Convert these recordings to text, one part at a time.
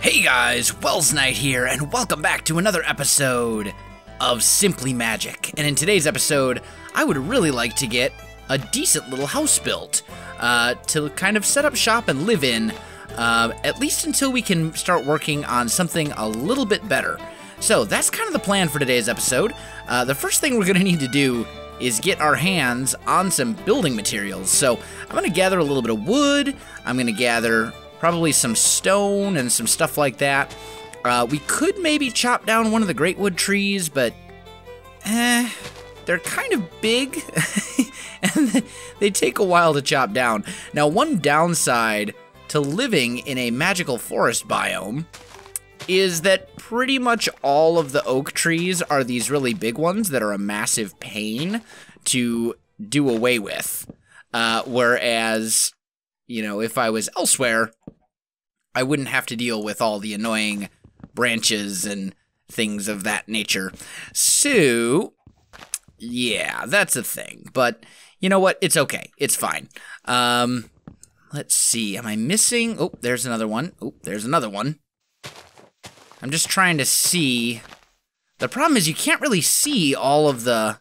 Hey guys, Welsknight here, and welcome back to another episode of SimplyMagic. And in today's episode, I would really like to get a decent little house built to kind of set up shop and live in, at least until we can start working on something a little bit better. So that's kind of the plan for today's episode. The first thing we're going to need to do is get our hands on some building materials. So I'm going to gather a little bit of wood. I'm going to gather probably some stone and some stuff like that. We could maybe chop down one of the great wood trees, but they're kind of big and they take a while to chop down. Now, one downside to living in a magical forest biome is that pretty much all of the oak trees are these really big ones that are a massive pain to do away with. Whereas, you know, if I was elsewhere, I wouldn't have to deal with all the annoying branches and things of that nature. So, yeah, that's a thing. But you know what? It's okay. It's fine. Let's see. Am I missing? Oh, there's another one. Oh, there's another one. I'm just trying to see. The problem is you can't really see all of the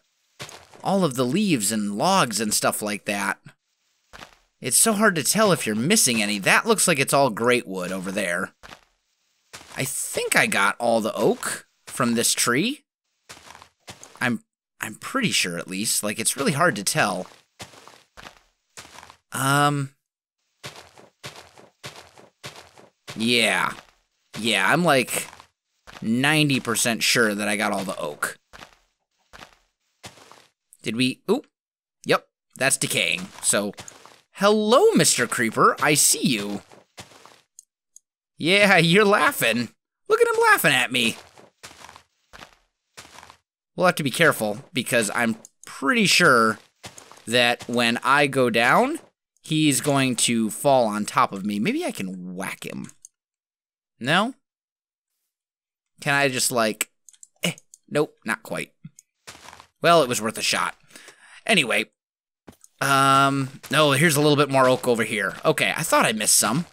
leaves and logs and stuff like that. It's so hard to tell if you're missing any. That looks like it's all great wood over there. I think I got all the oak from this tree. I'm pretty sure, at least. Like, it's really hard to tell. Yeah, I'm like 90% sure that I got all the oak. Did we? Ooh, yep, that's decaying. So, hello, Mr. Creeper, I see you. Yeah, you're laughing. Look at him laughing at me. We'll have to be careful, because I'm pretty sure that when I go down, he's going to fall on top of me. Maybe I can whack him. No? Can I just like... Nope, not quite. Well, it was worth a shot. Anyway. No, here's a little bit more oak over here. Okay, I thought I missed some.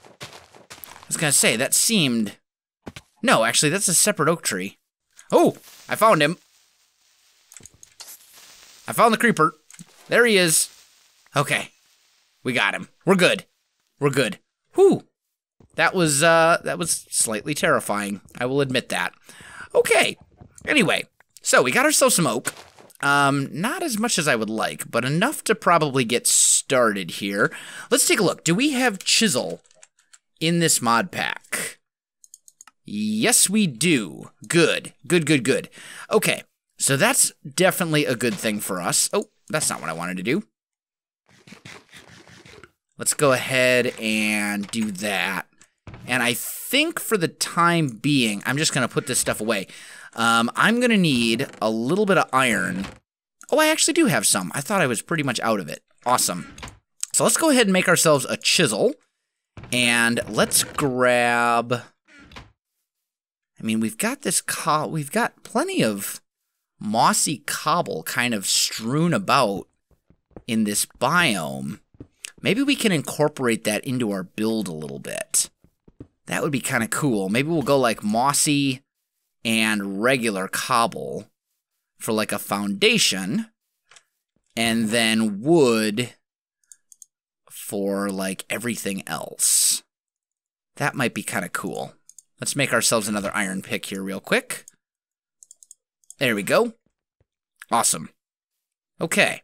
I was gonna say, that seemed... No, actually, that's a separate oak tree. Oh, I found him. I found the creeper. There he is. Okay, we got him. We're good. We're good. Whew. That was slightly terrifying. I will admit that. Okay. Anyway, so we got ourselves some oak. Not as much as I would like, but enough to probably get started here. Let's take a look. Do we have chisel in this mod pack? Yes, we do. Good. Good. Okay, so that's definitely a good thing for us. Oh, that's not what I wanted to do. Let's go ahead and do that. And I think for the time being, I'm just going to put this stuff away. I'm going to need a little bit of iron. Oh, I actually do have some. I thought I was pretty much out of it. Awesome. So let's go ahead and make ourselves a chisel. And let's grab... I mean, we've got this we've got plenty of mossy cobble kind of strewn about in this biome. Maybe we can incorporate that into our build a little bit. That would be kind of cool. Maybe we'll go like mossy and regular cobble for like a foundation, and then wood for like everything else. That might be kind of cool. Let's make ourselves another iron pick here real quick. There we go. Awesome. Okay.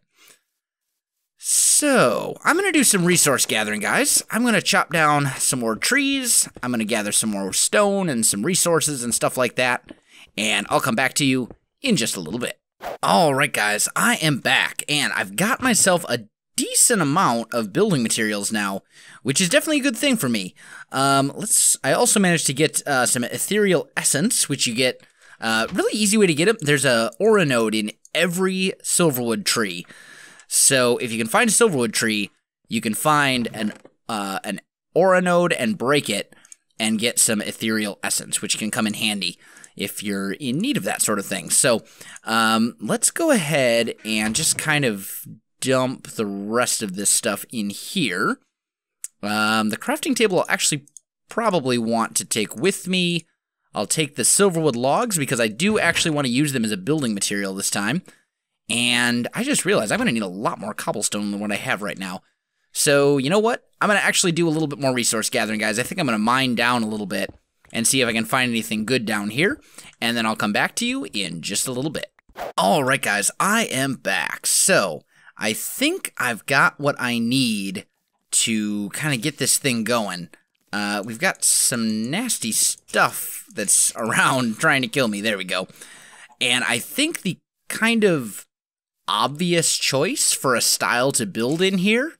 So, I'm going to do some resource gathering, guys. I'm going to chop down some more trees. I'm going to gather some more stone and some resources and stuff like that. And I'll come back to you in just a little bit. Alright, guys. I am back. And I've got myself a decent amount of building materials now, which is definitely a good thing for me. I also managed to get some ethereal essence, which you get... really easy way to get it. There's a aura node in every silverwood tree. So if you can find a silverwood tree, you can find an aura node and break it and get some ethereal essence, which can come in handy if you're in need of that sort of thing. So let's go ahead and just kind of dump the rest of this stuff in here. The crafting table will actually probably want to take with me. I'll take the silverwood logs because I do actually want to use them as a building material this time. And I just realized I'm going to need a lot more cobblestone than what I have right now. So, you know what? I'm going to actually do a little bit more resource gathering, guys. I think I'm going to mine down a little bit and see if I can find anything good down here. And then I'll come back to you in just a little bit. All right, guys, I am back. So, I think I've got what I need to kind of get this thing going. We've got some nasty stuff that's around trying to kill me. There we go. And I think the kind of obvious choice for a style to build in here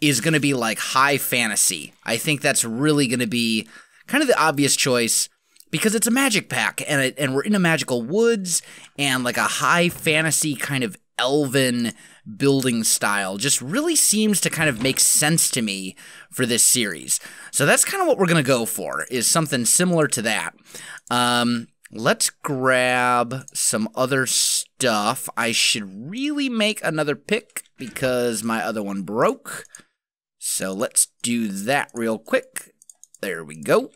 is going to be like high fantasy. I think that's really going to be kind of the obvious choice because it's a magic pack and we're in a magical woods, and like a high fantasy kind of elven building style just really seems to kind of make sense to me for this series. So that's kind of what we're going to go for, is something similar to that. Let's grab some other stuff. I should really make another pick because my other one broke. So let's do that real quick. There we go.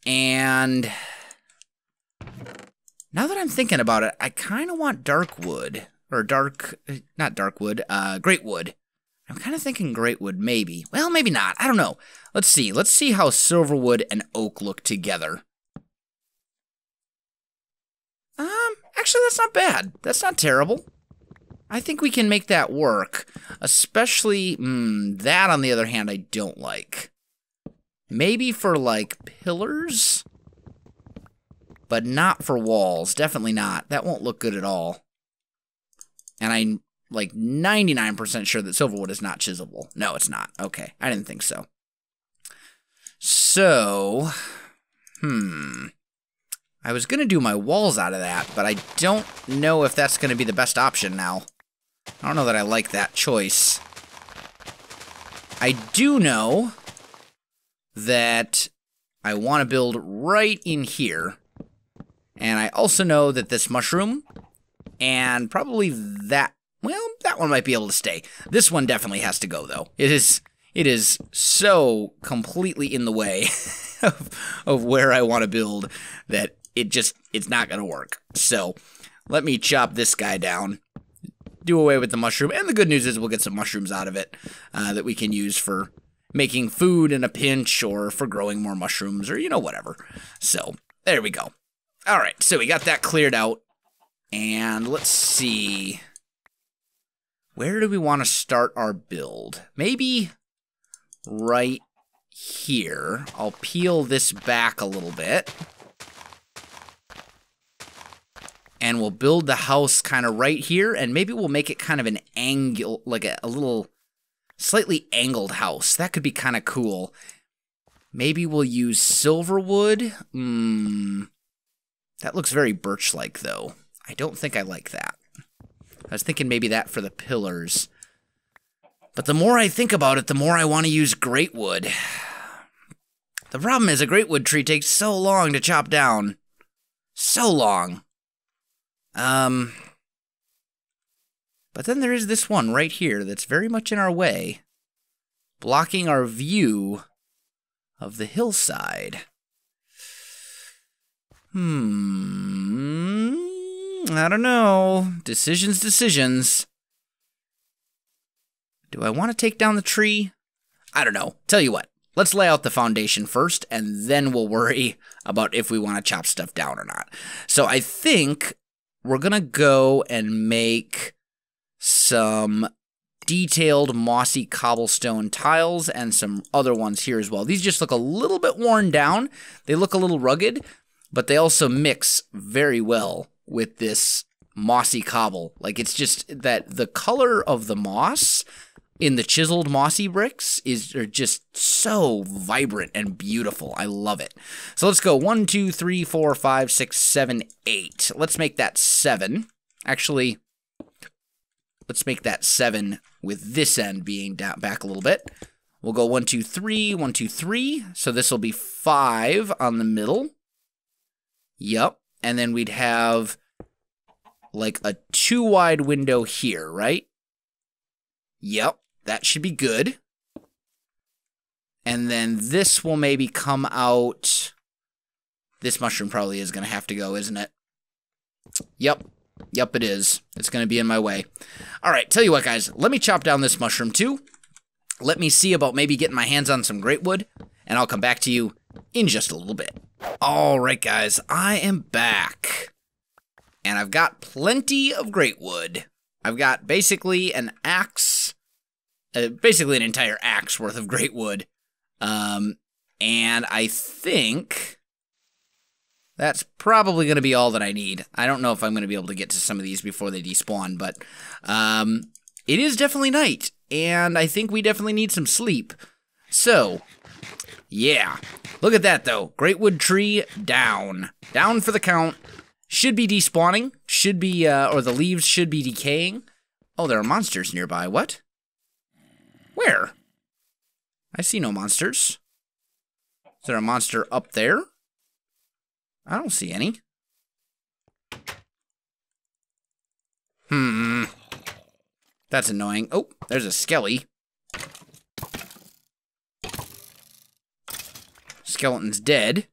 And now that I'm thinking about it, I kind of want dark wood. Or not dark wood, great wood. I'm kind of thinking great wood, maybe. Well, maybe not. I don't know. Let's see. Let's see how silverwood and oak look together. Actually, that's not bad. That's not terrible. I think we can make that work. Especially, that on the other hand, I don't like. Maybe for, like, pillars? But not for walls. Definitely not. That won't look good at all. And I'm, like, 99% sure that silverwood is not chiselable. No, it's not. Okay, I didn't think so. So, I was going to do my walls out of that, but I don't know if that's going to be the best option now. I don't know that I like that choice. I do know that I want to build right in here. And I also know that this mushroom and probably that, well, that one might be able to stay. This one definitely has to go, though. It is so completely in the way of where I want to build that it's not going to work. So let me chop this guy down, do away with the mushroom, and the good news is we'll get some mushrooms out of it that we can use for making food in a pinch or for growing more mushrooms or, you know, whatever. So there we go. All right, so we got that cleared out. And let's see. Where do we want to start our build? Maybe right here. I'll peel this back a little bit. And we'll build the house kind of right here. And maybe we'll make it kind of an angle, like a little slightly angled house. That could be kind of cool. Maybe we'll use silverwood. That looks very birch-like, though. I don't think I like that. I was thinking maybe that for the pillars. But the more I think about it, the more I want to use great wood. The problem is a great wood tree takes so long to chop down. So long. But then there is this one right here that's very much in our way, blocking our view of the hillside. I don't know. Decisions. Do I want to take down the tree? I don't know. Tell you what. Let's lay out the foundation first, and then we'll worry about if we want to chop stuff down or not. So I think we're going to go and make some detailed mossy cobblestone tiles and some other ones here as well. These just look a little bit worn down. They look a little rugged, but they also mix very well with this mossy cobble. Like, it's just that the color of the moss in the chiseled mossy bricks are just so vibrant and beautiful. I love it. So let's go 1, 2, 3, 4, 5, 6, 7, 8. Let's make that 7. Actually, let's make that 7 with this end being down back a little bit. We'll go 1, 2, 3, 1, 2, 3. So this will be 5 on the middle. Yep. And then we'd have like a 2 wide window here, right? Yep. That should be good. And then this will maybe come out. This mushroom probably is going to have to go, isn't it? Yep. Yep, it is. It's going to be in my way. All right, tell you what, guys. Let me chop down this mushroom, too. Let me see about maybe getting my hands on some great wood, and I'll come back to you in just a little bit. All right, guys. I am back. And I've got plenty of great wood. I've got basically an axe, basically an entire axe worth of great wood. And I think that's probably going to be all that I need. I don't know if I'm going to be able to get to some of these before they despawn, but it is definitely night, and I think we definitely need some sleep. So, yeah. Look at that, though. Great wood tree down. Down for the count. Should be despawning. Should be, or the leaves should be decaying. Oh, there are monsters nearby. What? Where? I see no monsters. Is there a monster up there? I don't see any. That's annoying. Oh, there's a skelly. Skeleton's dead.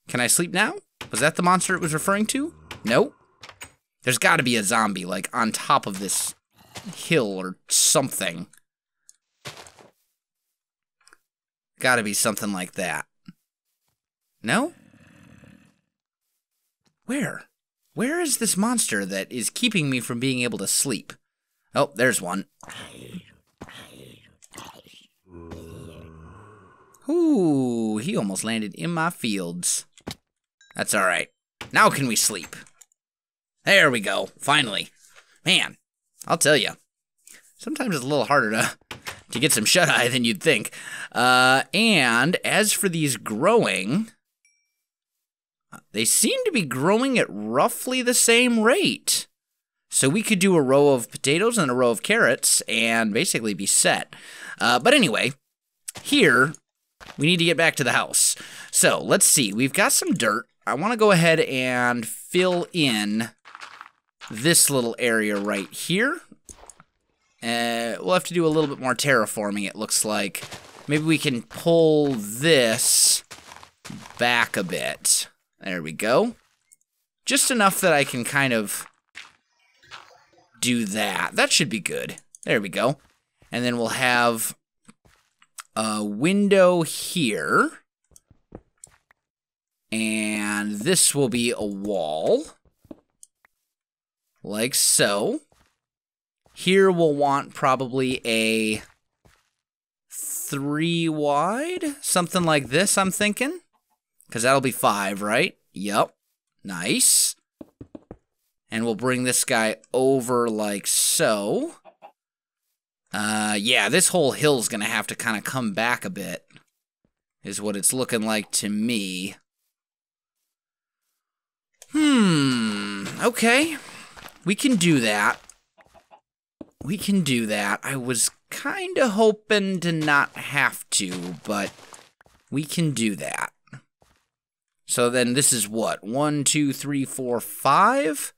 Can I sleep now? Was that the monster it was referring to? No. There's got to be a zombie, like, on top of this hill or something. Got to be something like that. No? Where? Where is this monster that is keeping me from being able to sleep? Oh, there's one. Ooh, he almost landed in my fields. That's alright. Now can we sleep? There we go, finally. Man, I'll tell you. Sometimes it's a little harder to get some shut-eye than you'd think. And as for these growing, they seem to be growing at roughly the same rate. So we could do a row of potatoes and a row of carrots and basically be set. But anyway, here, we need to get back to the house. So let's see, we've got some dirt. I want to go ahead and fill in this little area right here. We'll have to do a little bit more terraforming, it looks like. Maybe we can pull this back a bit. There we go. Just enough that I can kind of do that. That should be good. There we go. And then we'll have a window here. And this will be a wall. Like so. Here we'll want probably a 3 wide. Something like this, I'm thinking. Because that'll be 5, right? Yep. Nice. And we'll bring this guy over like so. Yeah, this whole hill's gonna have to kind of come back a bit. Is what it's looking like to me. Okay. We can do that. We can do that. I was kind of hoping to not have to, but we can do that. So then this is what? 1, 2, 3, 4, 5?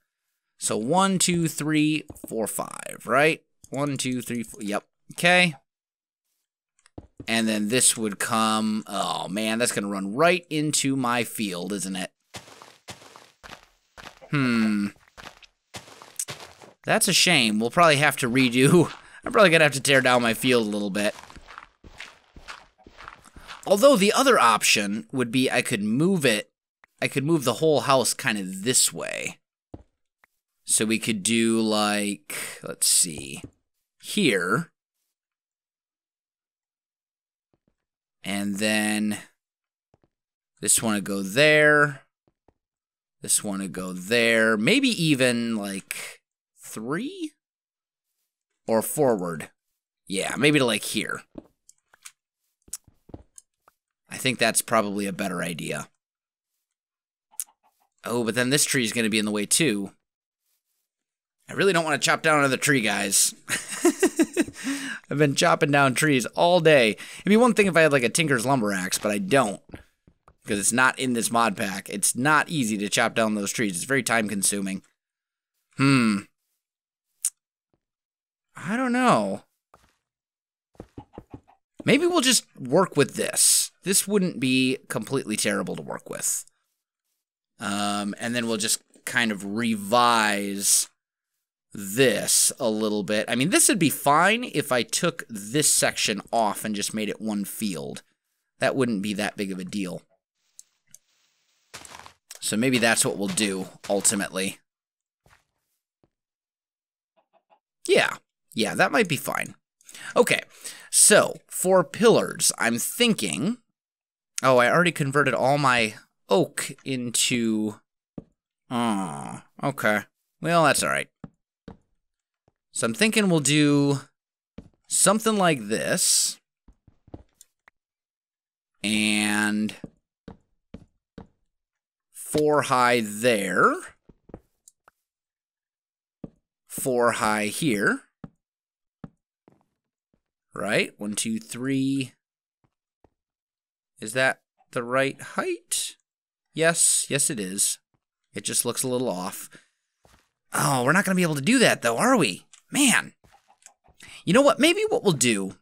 So 1, 2, 3, 4, 5, right? 1, 2, 3, 4. Yep. Okay. And then this would come. Oh, man, that's going to run right into my field, isn't it? That's a shame. We'll probably have to redo. I'm probably going to have to tear down my field a little bit. Although the other option would be I could move it. I could move the whole house kind of this way. So we could do like, let's see, here. And then this one would go there. This one would go there. Maybe even like 3? Or forward. Yeah, maybe to like here. I think that's probably a better idea. Oh, but then this tree is going to be in the way too. I really don't want to chop down another tree, guys. I've been chopping down trees all day. It'd be one thing if I had like a Tinker's Lumber Axe, but I don't. Because it's not in this mod pack. It's not easy to chop down those trees. It's very time consuming. I don't know. Maybe we'll just work with this. This wouldn't be completely terrible to work with. And then we'll just kind of revise this a little bit. I mean, this would be fine if I took this section off and just made it one field. That wouldn't be that big of a deal. So maybe that's what we'll do, ultimately. Yeah, that might be fine. Okay, so for pillars, I'm thinking... Oh, I already converted all my oak into... Oh, okay. Well, that's all right. So I'm thinking we'll do something like this. And 4 high there. 4 high here. Right? 1, 2, 3. Is that the right height? Yes, it is. It just looks a little off. Oh, we're not going to be able to do that, though, are we? Man. You know what? Maybe what we'll do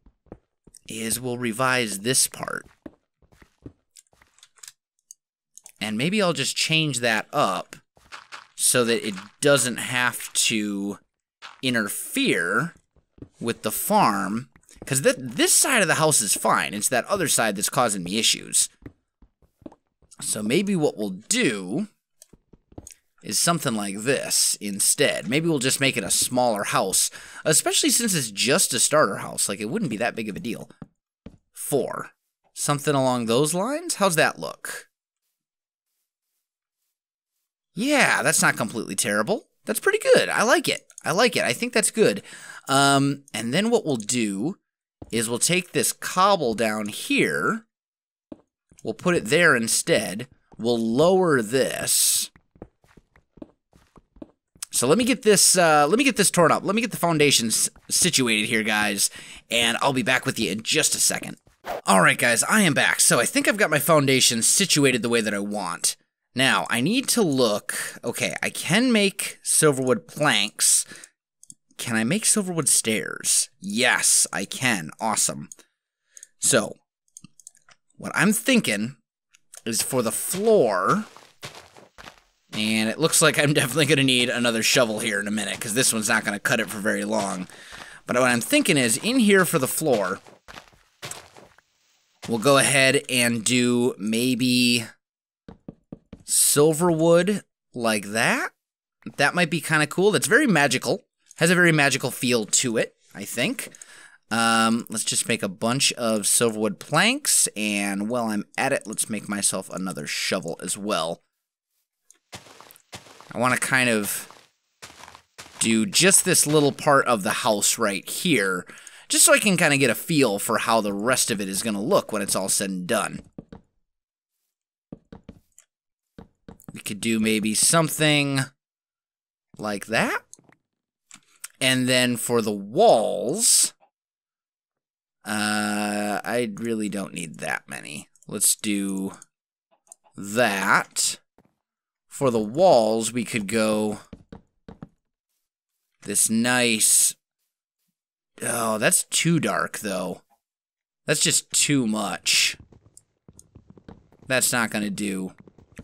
is we'll revise this part. And maybe I'll just change that up so that it doesn't have to interfere with the farm. Because this side of the house is fine. It's that other side that's causing me issues. So maybe what we'll do is something like this instead. Maybe we'll just make it a smaller house. Especially since it's just a starter house. Like, it wouldn't be that big of a deal. 4. Something along those lines? How's that look? Yeah, that's not completely terrible. That's pretty good. I like it. I think that's good. And then what we'll do is we'll take this cobble down here. We'll put it there instead. We'll lower this. So let me get this torn up. Let me get the foundations situated here, guys, and I'll be back with you in just a second. All right, guys, I am back. So I think I've got my foundations situated the way that I want. Now, I need to look... Okay, I can make silverwood planks. Can I make silverwood stairs? Yes, I can. Awesome. So, what I'm thinking is for the floor... And it looks like I'm definitely going to need another shovel here in a minute, because this one's not going to cut it for very long. But what I'm thinking is, in here for the floor, we'll go ahead and do maybe silverwood like that. That might be kind of cool. That's very magical. Has a very magical feel to it, I think. Let's just make a bunch of silverwood planks, and while I'm at it, let's make myself another shovel as well. I want to kind of do just this little part of the house right here, just so I can kind of get a feel for how the rest of it is going to look when it's all said and done. We could do maybe something like that. And then for the walls, I really don't need that many. Let's do that. For the walls, we could go this nice... Oh, that's too dark, though. That's just too much. That's not going to do.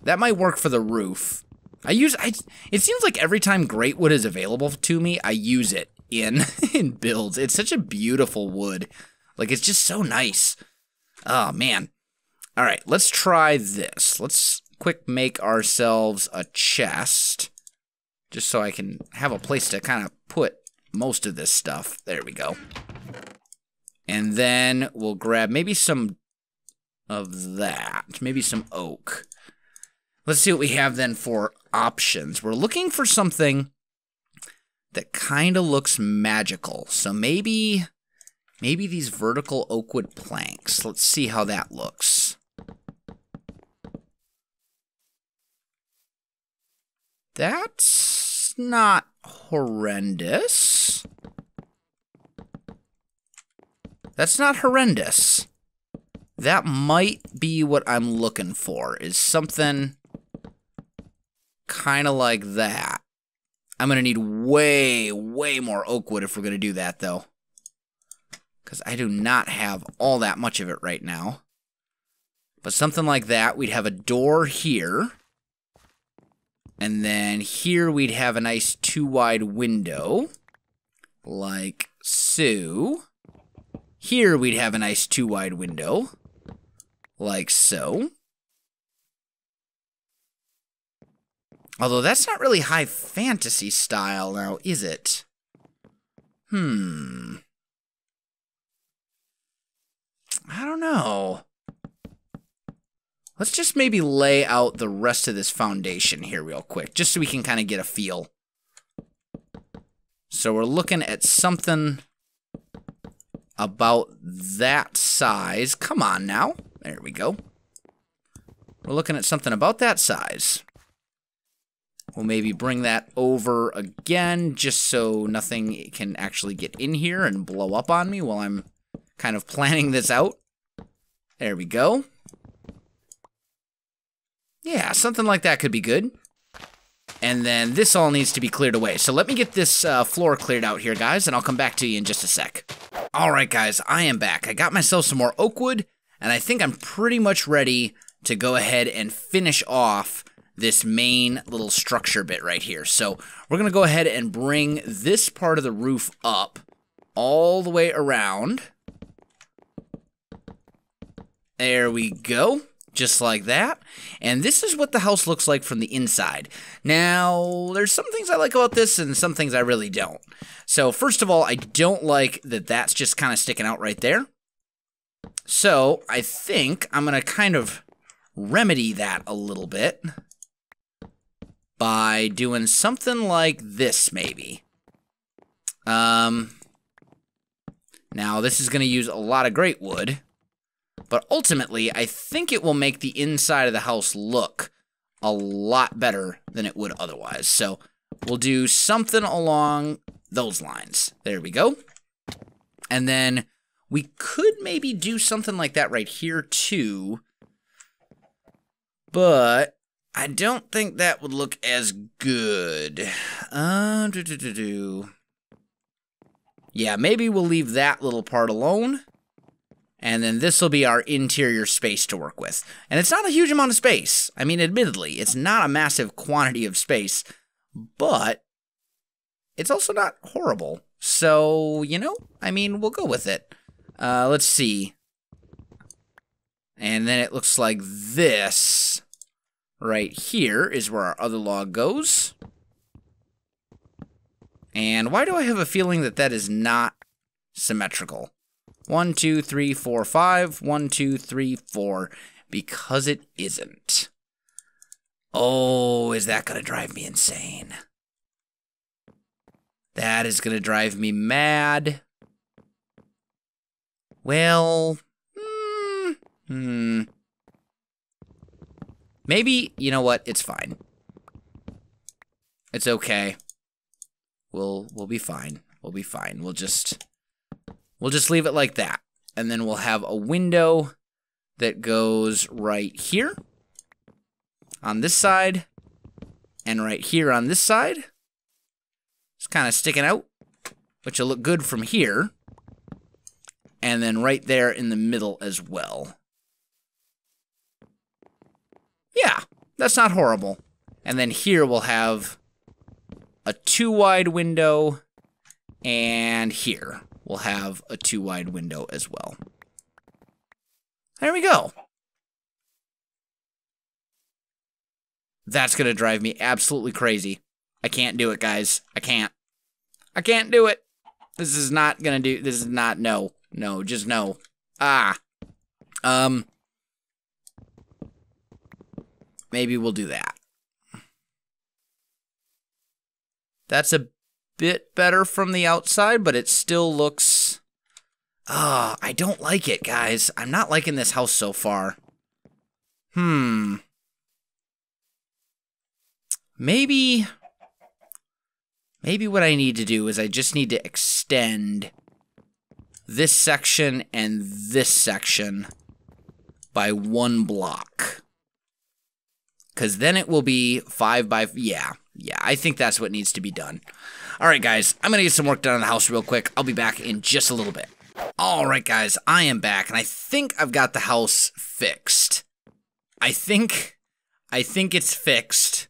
That might work for the roof. It seems like every time great wood is available to me, I use it in builds. It's such a beautiful wood. Like, it's just so nice. Oh, man. All right, let's try this. Let's quick make ourselves a chest, just so I can have a place to kind of put most of this stuff. There we go. And then we'll grab maybe some of that, maybe some oak. Let's see what we have then for options. We're looking for something that kind of looks magical. So maybe these vertical oakwood planks. Let's see how that looks. That's not horrendous. That's not horrendous. That might be what I'm looking for, is something kind of like that. I'm going to need way more oak wood if we're going to do that, though. because I do not have all that much of it right now. But something like that, we'd have a door here. And then here we'd have a nice 2-wide window, like so. Here we'd have a nice 2-wide window, like so. Although that's not really high fantasy style now, is it? I don't know. Let's just maybe lay out the rest of this foundation here real quick, just so we can kind of get a feel. So we're looking at something about that size. Come on now. There we go. We're looking at something about that size. We'll maybe bring that over again, just so nothing can actually get in here and blow up on me while I'm kind of planning this out. There we go. Yeah, something like that could be good. And then this all needs to be cleared away. So let me get this floor cleared out here, guys, and I'll come back to you in just a sec. All right, guys, I am back. I got myself some more oak wood, and I think I'm pretty much ready to go ahead and finish off this main little structure bit right here. So we're going to go ahead and bring this part of the roof up all the way around. There we go. Just like that. And this is what the house looks like from the inside. Now, there's some things I like about this and some things I really don't. So, first of all, I don't like that that's just kind of sticking out right there. So, I think I'm going to kind of remedy that a little bit by doing something like this, maybe. Now, this is going to use a lot of great wood. But ultimately, I think it will make the inside of the house look a lot better than it would otherwise. So we'll do something along those lines. There we go. And then we could maybe do something like that right here too. But I don't think that would look as good. Yeah, maybe we'll leave that little part alone. And then this will be our interior space to work with. And it's not a huge amount of space. I mean, admittedly, it's not a massive quantity of space, but it's also not horrible. So, you know, I mean, we'll go with it. Let's see. And then it looks like this right here is where our other log goes. And why do I have a feeling that that is not symmetrical? 1, 2, 3, 4, 5. 1, 2, 3, 4. Because it isn't. Oh, is that going to drive me insane? That is going to drive me mad. Well, maybe, you know what? It's fine. It's okay. We'll be fine. We'll be fine. We'll just leave it like that. And then we'll have a window that goes right here on this side and right here on this side. It's kind of sticking out, which will look good from here. And then right there in the middle as well. Yeah, that's not horrible. And then here we'll have a 2-wide window, and here we'll have a 2-wide window as well. There we go. That's going to drive me absolutely crazy. I can't do it, guys. I can't. I can't do it. This is not going to do... This is not... No. No, just no. Maybe we'll do that. That's a bit better from the outside, but it still looks... I don't like it, guys. I'm not liking this house so far. Maybe what I need to do is I just need to extend this section and this section by 1 block. Because then it will be 5 by... Yeah, I think that's what needs to be done. Alright, guys, I'm going to get some work done on the house real quick. I'll be back in just a little bit. Alright guys, I am back, and I think I've got the house fixed. I think it's fixed,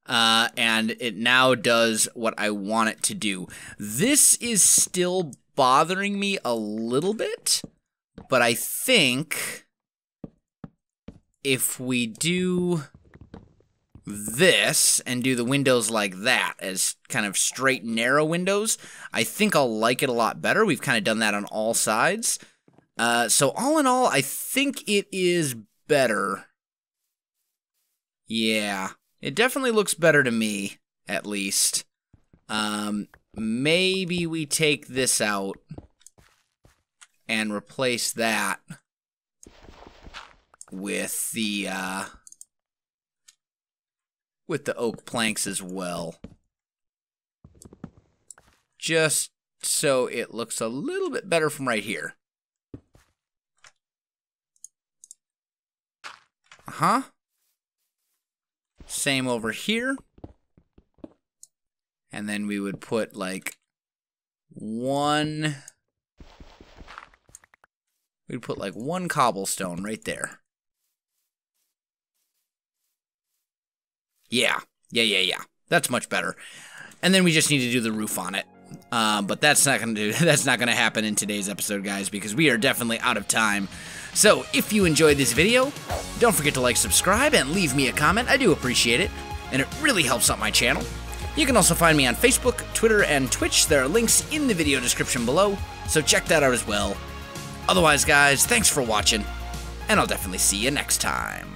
and it now does what I want it to do. This is still bothering me a little bit, but I think if we do this and do the windows like that as kind of straight narrow windows, I think I'll like it a lot better. We've kind of done that on all sides. So all in all, I think it is better. Yeah, it definitely looks better to me, at least. Maybe we take this out and replace that with the oak planks as well. Just so it looks a little bit better from right here. Same over here. And then we would put like one cobblestone right there. Yeah. That's much better. And then we just need to do the roof on it. But that's not gonna happen in today's episode, guys, because we are definitely out of time. So if you enjoyed this video, don't forget to like, subscribe, and leave me a comment. I do appreciate it, and it really helps out my channel. You can also find me on Facebook, Twitter, and Twitch. There are links in the video description below, so check that out as well. Otherwise, guys, thanks for watching, and I'll definitely see you next time.